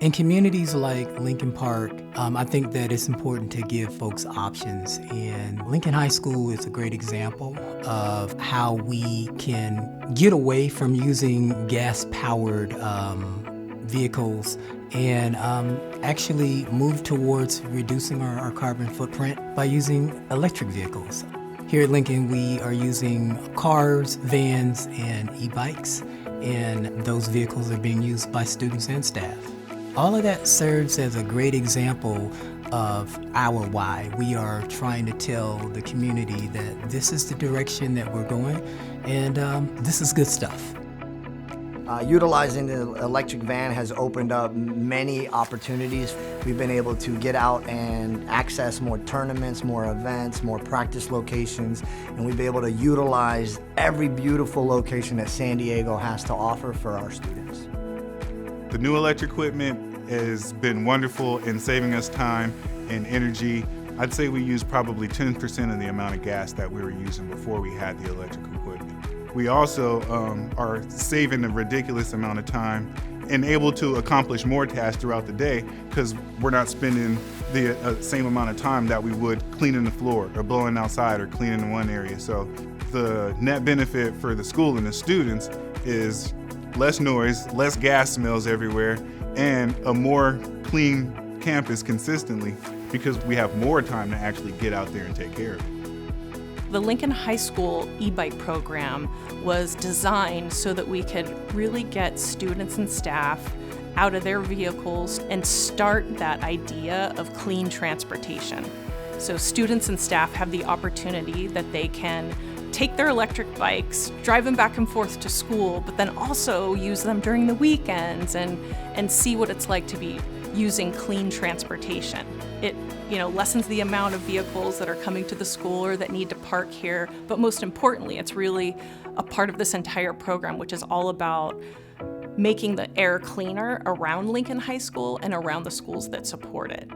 In communities like Lincoln Park, I think that it's important to give folks options. And Lincoln High School is a great example of how we can get away from using gas-powered vehicles and actually move towards reducing our carbon footprint by using electric vehicles. Here at Lincoln, we are using cars, vans, and e-bikes, and those vehicles are being used by students and staff. All of that serves as a great example of our why. We are trying to tell the community that this is the direction that we're going, and this is good stuff. Utilizing the electric van has opened up many opportunities. We've been able to get out and access more tournaments, more events, more practice locations, and we've been able to utilize every beautiful location that San Diego has to offer for our students. The new electric equipment has been wonderful in saving us time and energy. I'd say we use probably 10% of the amount of gas that we were using before we had the electric equipment. We also are saving a ridiculous amount of time and able to accomplish more tasks throughout the day because we're not spending the same amount of time that we would cleaning the floor or blowing outside or cleaning one area. So the net benefit for the school and the students is less noise, less gas smells everywhere, and a more clean campus consistently because we have more time to actually get out there and take care of it. The Lincoln High School e-bike program was designed so that we could really get students and staff out of their vehicles and start that idea of clean transportation. So students and staff have the opportunity that they can take their electric bikes, drive them back and forth to school, but then also use them during the weekends and see what it's like to be using clean transportation. It lessens the amount of vehicles that are coming to the school or that need to park here, but most importantly, it's really a part of this entire program, which is all about making the air cleaner around Lincoln High School and around the schools that support it.